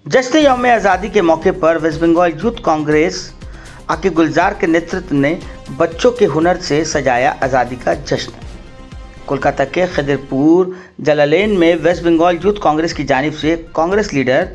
जश्न यौम आज़ादी के मौके पर वेस्ट बंगाल यूथ कांग्रेस आकिब गुलजार के नेतृत्व ने बच्चों के हुनर से सजाया आज़ादी का जश्न। कोलकाता के खिदरपुर जलालैन में वेस्ट बंगाल यूथ कांग्रेस की जानिब से कांग्रेस लीडर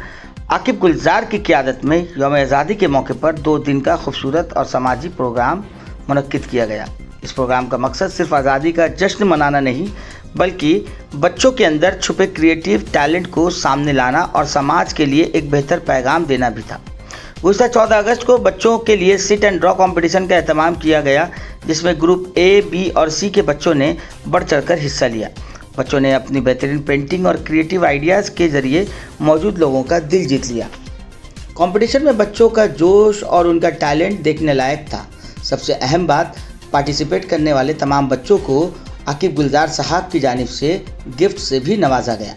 आकिब गुलजार की क़यादत में यौम आज़ादी के मौके पर 2 दिन का खूबसूरत और समाजी प्रोग्राम मुनक्किद किया गया। इस प्रोग्राम का मकसद सिर्फ आज़ादी का जश्न मनाना नहीं, बल्कि बच्चों के अंदर छुपे क्रिएटिव टैलेंट को सामने लाना और समाज के लिए एक बेहतर पैगाम देना भी था। गुज़श्ता 14 अगस्त को बच्चों के लिए सिट एंड ड्रॉ कंपटीशन का एहतमाम किया गया, जिसमें ग्रुप ए, बी और सी के बच्चों ने बढ़ चढ़कर हिस्सा लिया। बच्चों ने अपनी बेहतरीन पेंटिंग और क्रिएटिव आइडियाज़ के ज़रिए मौजूद लोगों का दिल जीत लिया। कंपटीशन में बच्चों का जोश और उनका टैलेंट देखने लायक था। सबसे अहम बात, पार्टिसिपेट करने वाले तमाम बच्चों को आकिब गुलजार साहब की जानिब से गिफ्ट से भी नवाजा गया।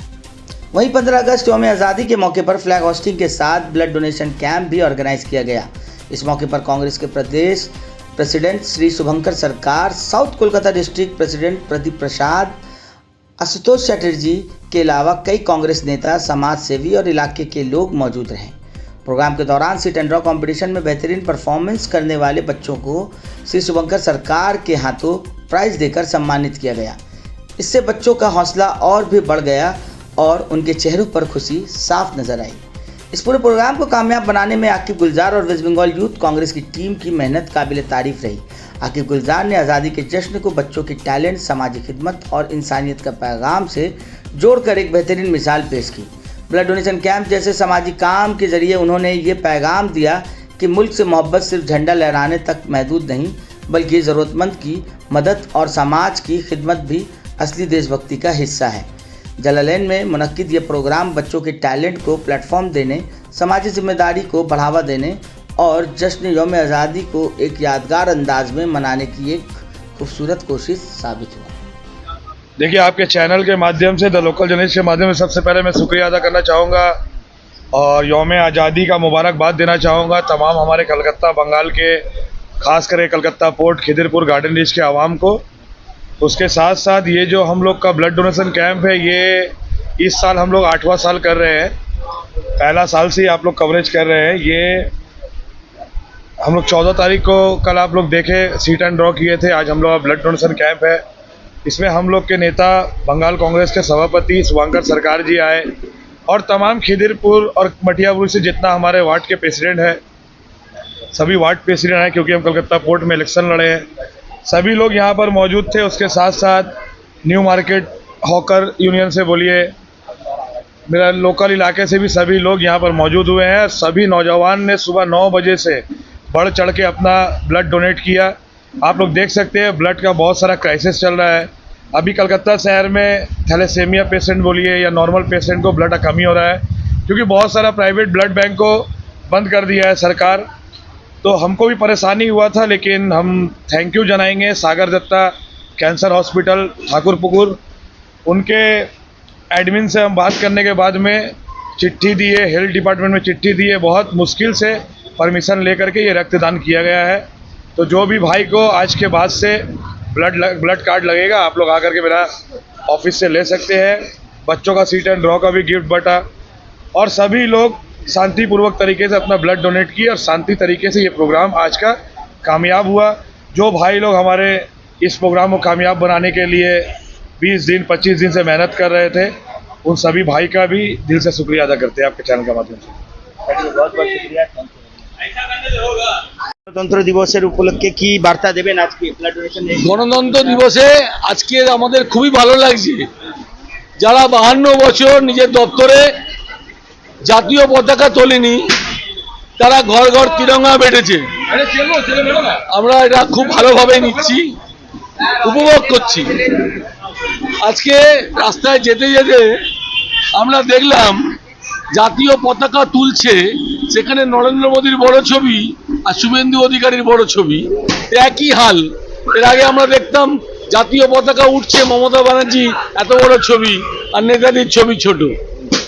वहीं 15 अगस्त यौम आज़ादी के मौके पर फ्लैग होस्टिंग के साथ ब्लड डोनेशन कैंप भी ऑर्गेनाइज किया गया। इस मौके पर कांग्रेस के प्रदेश president Shri Shubhankar Sarkar, south Kolkata district president Pradeep Prasad, Ashutosh Chatterjee के अलावा कई कांग्रेस नेता, समाज सेवी और इलाके के लोग मौजूद रहे। प्रोग्राम के दौरान सिट एंड ड्रॉ कंपटीशन में बेहतरीन परफॉर्मेंस करने वाले बच्चों को श्री शुभंकर सरकार के हाथों प्राइज देकर सम्मानित किया गया। इससे बच्चों का हौसला और भी बढ़ गया और उनके चेहरों पर खुशी साफ नजर आई। इस पूरे प्रोग्राम को कामयाब बनाने में आकिब गुलजार और वेस्ट बंगाल यूथ कांग्रेस की टीम की मेहनत काबिल तारीफ रही। आकिब गुलजार ने आज़ादी के जश्न को बच्चों के टैलेंट, सामाजिक खिदमत और इंसानियत का पैगाम से जोड़कर एक बेहतरीन मिसाल पेश की। ब्लड डोनेशन कैंप जैसे सामाजिक काम के जरिए उन्होंने ये पैगाम दिया कि मुल्क से मोहब्बत सिर्फ झंडा लहराने तक महदूद नहीं, बल्कि ज़रूरतमंद की मदद और समाज की खिदमत भी असली देशभक्ति का हिस्सा है। जलालैन में मुनक्किद ये प्रोग्राम बच्चों के टैलेंट को प्लेटफॉर्म देने, समाजी जिम्मेदारी को बढ़ावा देने और जश्न यौम आज़ादी को एक यादगार अंदाज में मनाने की एक खूबसूरत कोशिश साबित हुआ। देखिए, आपके चैनल के माध्यम से, द लोकल जर्नलिस्ट के माध्यम से सबसे पहले मैं शुक्रिया अदा करना चाहूँगा और यौम आज़ादी का मुबारकबाद देना चाहूँगा तमाम हमारे कलकत्ता बंगाल के, ख़ास करके Calcutta port, Khidirpur Garden Reach के आवाम को। उसके साथ साथ ये जो हम लोग का ब्लड डोनेशन कैंप है, ये इस साल हम लोग 8वां साल कर रहे हैं। पहला साल से ही आप लोग कवरेज कर रहे हैं। ये हम लोग 14 तारीख को, कल आप लोग देखे, सीट एंड ड्रॉ किए थे। आज हम लोग का ब्लड डोनेशन कैंप है। इसमें हम लोग के नेता, बंगाल कांग्रेस के सभापति शुभंकर सरकार जी आए और तमाम खिदरपुर और मटियापुर से जितना हमारे वार्ड के प्रेसिडेंट है, सभी वार्ड प्रेसिडेंट हैं, क्योंकि हम कलकत्ता पोर्ट में इलेक्शन लड़े हैं। सभी लोग यहाँ पर मौजूद थे। उसके साथ साथ न्यू मार्केट हॉकर यूनियन से बोलिए, मेरा लोकल इलाके से भी सभी लोग यहाँ पर मौजूद हुए हैं। सभी नौजवान ने सुबह 9 बजे से बढ़ चढ़ के अपना ब्लड डोनेट किया। आप लोग देख सकते हैं, ब्लड का बहुत सारा क्राइसिस चल रहा है। अभी कलकत्ता शहर में थैलेसेमिया पेशेंट बोलिए या नॉर्मल पेशेंट को ब्लड का कमी हो रहा है, क्योंकि बहुत सारा प्राइवेट ब्लड बैंक को बंद कर दिया है सरकार। तो हमको भी परेशानी हुआ था, लेकिन हम थैंक यू जनाएंगे सागर दत्ता कैंसर हॉस्पिटल ठाकुरपुकुर, उनके एडमिन से हम बात करने के बाद में चिट्ठी दिए, हेल्थ डिपार्टमेंट में चिट्ठी दिए, बहुत मुश्किल से परमिशन लेकर के ये रक्तदान किया गया है। तो जो भी भाई को आज के बाद से ब्लड कार्ड लगेगा, आप लोग आकर के मेरा ऑफिस से ले सकते हैं। बच्चों का सीट एंड ड्रॉ का भी गिफ्ट बटा और सभी लोग शांतिपूर्वक तरीके से अपना ब्लड डोनेट किए और शांति तरीके से ये प्रोग्राम आज का कामयाब हुआ। जो भाई लोग हमारे इस प्रोग्राम को कामयाब बनाने के लिए 20 दिन 25 दिन से मेहनत कर रहे थे, उन सभी भाई का भी दिल से शुक्रिया अदा करते हैं आपके चैनल के माध्यम से। बहुत बहुत शुक्रिया। গণতন্ত্র দিবসের উপলক্ষে কি বার্তা দেবেন আজকে ব্লাড ডোনেশন? গণতন্ত্র দিবসে আজকে আমাদের খুবই ভালো লাগছে। যারা 52 বছর নিজের দপ্তরে জাতীয় পতাকা তোলেনি, তারা ঘর ঘর তিরঙ্গা বেঁধেছে। আমরা এটা খুব ভালোভাবে নিচ্ছি, উপভোগ করছি। আজকে রাস্তায় যেতে যেতে আমরা দেখলাম জাতীয় পতাকা তুলছে, সেখানে নরেন্দ্র মোদীর বড় ছবি আর শুভেন্দু অধিকারীর বড় ছবি, একই হাল। এর আগে আমরা দেখতাম জাতীয় পতাকা উঠছে, মমতা ব্যানার্জি এত বড় ছবি আর নেতাজির ছবি ছোট।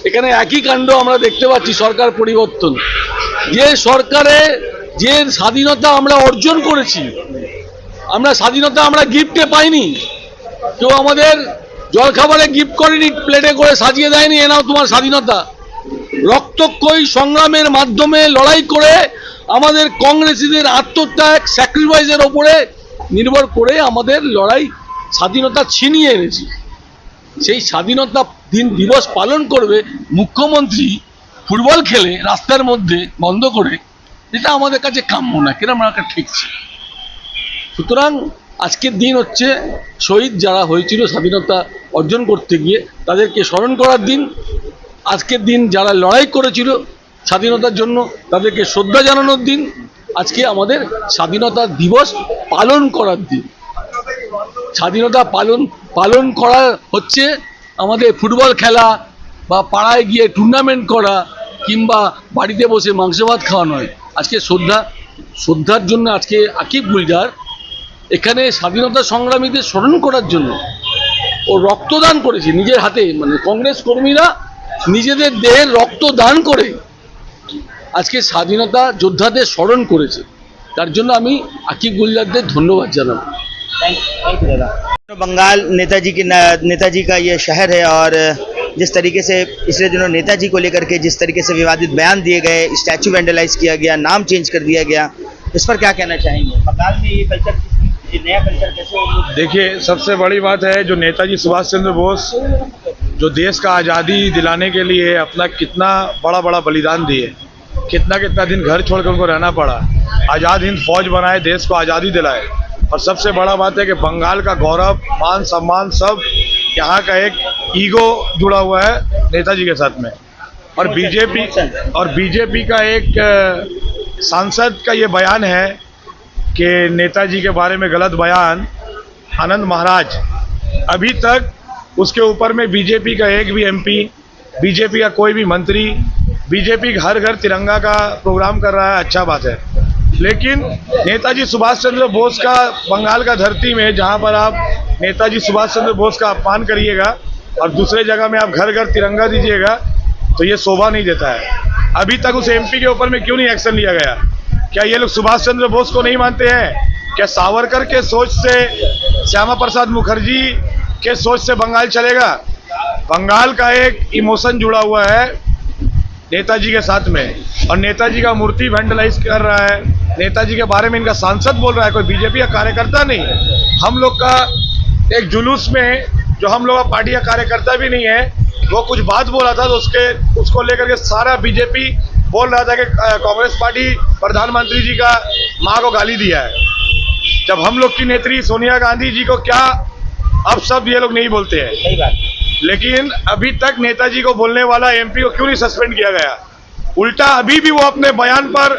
এখানে একই কাণ্ড আমরা দেখতে পাচ্ছি। সরকার পরিবর্তন, যে সরকারে যে স্বাধীনতা আমরা অর্জন করেছি, আমরা স্বাধীনতা আমরা গিফটে পাইনি। কেউ আমাদের জলখাবারে গিফট করেনি, প্লেটে করে সাজিয়ে দেয়নি, এ নাও তোমার স্বাধীনতা। রক্তক্ষয়ী সংগ্রামের মাধ্যমে লড়াই করে আমাদের কংগ্রেসীদের আত্মত্যাগ স্যাক্রিফাইসের ওপরে নির্ভর করে আমাদের লড়াই স্বাধীনতা ছিনিয়ে এনেছি। সেই স্বাধীনতা দিবস পালন করবে মুখ্যমন্ত্রী ফুটবল খেলে রাস্তার মধ্যে বন্ধ করে, এটা আমাদের কাছে কাম্য না, কেন আমরা ঠেকছি। সুতরাং আজকের দিন হচ্ছে শহীদ যারা হয়েছিল স্বাধীনতা অর্জন করতে গিয়ে তাদেরকে স্মরণ করার দিন। আজকের দিন যারা লড়াই করেছিল স্বাধীনতার জন্য তাদেরকে শ্রদ্ধা জানানোর দিন। আজকে আমাদের স্বাধীনতা দিবস পালন করার দিন। স্বাধীনতা পালন করা হচ্ছে আমাদের ফুটবল খেলা বা পাড়ায় গিয়ে টুর্নামেন্ট করা কিংবা বাড়িতে বসে মাংস ভাত খাওয়া নয়। আজকে শ্রদ্ধার জন্য আজকে আকিব গুলজার এখানে স্বাধীনতা সংগ্রামীদের স্মরণ করার জন্য ও রক্তদান করেছে নিজের হাতে, মানে কংগ্রেস কর্মীরা নিজেদের দেহের রক্তদান করে আজকে স্বাধীনতা যোদ্ধাদের স্মরণ করেছে। তার জন্য আমি আকিব গুলজারদের ধন্যবাদ জানাবো। बंगाल नेताजी का ये शहर है और जिस तरीके से पिछले दिनों नेताजी को लेकर के जिस तरीके से विवादित बयान दिए गए, स्टैचू वैंडलाइज किया गया, नाम चेंज कर दिया गया, इस पर क्या कहना चाहेंगे? बंगाल में ये कल्चर, ये नया कल्चर कैसे? देखिए, सबसे बड़ी बात है जो नेताजी सुभाष चंद्र बोस जो देश का आज़ादी दिलाने के लिए अपना कितना बड़ा बलिदान दिए, कितना दिन घर छोड़कर उनको रहना पड़ा, आज़ाद हिंद फौज बनाए, देश को आज़ादी दिलाए। और सबसे बड़ा बात है कि बंगाल का गौरव, मान सम्मान सब, यहाँ का एक ईगो जुड़ा हुआ है नेताजी के साथ में। और बीजेपी का एक सांसद का ये बयान है कि नेताजी के बारे में गलत बयान, आनंद महाराज, अभी तक उसके ऊपर में बीजेपी का एक भी एमपी, बीजेपी का कोई भी मंत्री, बीजेपी हर घर तिरंगा का प्रोग्राम कर रहा है, अच्छा बात है। लेकिन नेताजी सुभाष चंद्र बोस का बंगाल का धरती में जहां पर आप नेताजी सुभाष चंद्र बोस का अपमान करिएगा और दूसरे जगह में आप घर घर तिरंगा दीजिएगा तो ये शोभा नहीं देता है। अभी तक उस एमपी के ऊपर में क्यों नहीं एक्शन लिया गया? क्या ये लोग सुभाष चंद्र बोस को नहीं मानते हैं? क्या सावरकर के सोच से, श्यामा प्रसाद मुखर्जी के सोच से बंगाल चलेगा? बंगाल का एक इमोशन जुड़ा हुआ है नेताजी के साथ में, और नेताजी का मूर्ति वैंडलाइज कर रहा है, नेताजी के बारे में इनका सांसद बोल रहा है, कोई बीजेपी का कार्यकर्ता नहीं। हम लोग का एक जुलूस में जो हम लोग का पार्टी का कार्यकर्ता भी नहीं है, वो कुछ बात बोला था तो उसको लेकर के सारा बीजेपी बोल रहा था कि कांग्रेस पार्टी प्रधानमंत्री जी का माँ को गाली दिया है, जब हम लोग की नेत्री सोनिया गांधी जी को क्या अब सब ये लोग नहीं बोलते हैं। सही बात। लेकिन अभी तक नेताजी को बोलने वाला एमपी को क्यों नहीं सस्पेंड किया गया? उल्टा अभी भी वो अपने बयान पर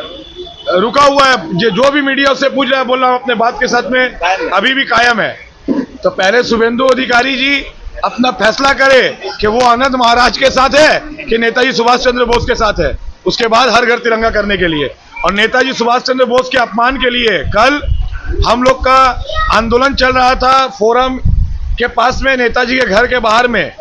रुका हुआ है, जो भी मीडिया उससे पूछ रहा है, बोल रहा हूं अपने बात के साथ में अभी भी कायम है। तो पहले शुभेंदु अधिकारी जी अपना फैसला करे कि वो आनंद महाराज के साथ है कि नेताजी सुभाष चंद्र बोस के साथ है, उसके बाद हर घर तिरंगा करने के लिए। और नेताजी सुभाष चंद्र बोस के अपमान के लिए कल हम लोग का आंदोलन चल रहा था फोरम के पास में, नेताजी के घर के बाहर में,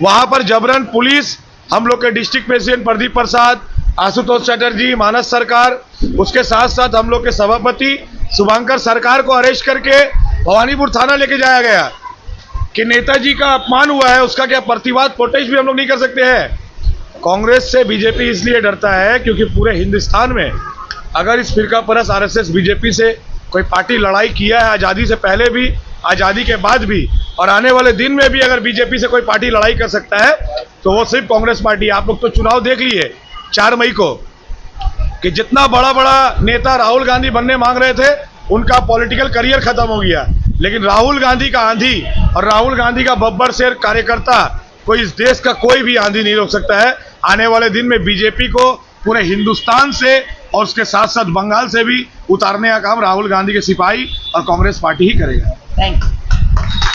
वहां पर जबरन पुलिस, हम लोग के डिस्ट्रिक्ट प्रेसिडेंट प्रदीप प्रसाद, आशुतोष चटर्जी, मानस सरकार, उसके साथ साथ हम लोग के सभापति शुभंकर सरकार को अरेस्ट करके भवानीपुर थाना लेके जाया गया कि नेताजी का अपमान हुआ है, उसका क्या प्रतिवाद, प्रोटेस्ट भी हम लोग नहीं कर सकते हैं। कांग्रेस से बीजेपी इसलिए डरता है क्योंकि पूरे हिंदुस्तान में अगर इस फिरका परस आरएसएस बीजेपी से कोई पार्टी लड़ाई किया है, आज़ादी से पहले भी, आज़ादी के बाद भी, और आने वाले दिन में भी अगर बीजेपी से कोई पार्टी लड़ाई कर सकता है तो वो सिर्फ कांग्रेस पार्टी। आप लोग तो चुनाव देख लिए 4 मई को कि जितना बड़ा नेता राहुल गांधी बनने मांग रहे थे, उनका पॉलिटिकल करियर खत्म हो गया। लेकिन राहुल गांधी का आंधी और राहुल गांधी का बब्बर शेर कार्यकर्ता, कोई इस देश का कोई भी आंधी नहीं रोक सकता है। आने वाले दिन में बीजेपी को पूरे हिंदुस्तान से और उसके साथ साथ बंगाल से भी उतारने का काम राहुल गांधी के सिपाही और कांग्रेस पार्टी ही करेगा। Thank you.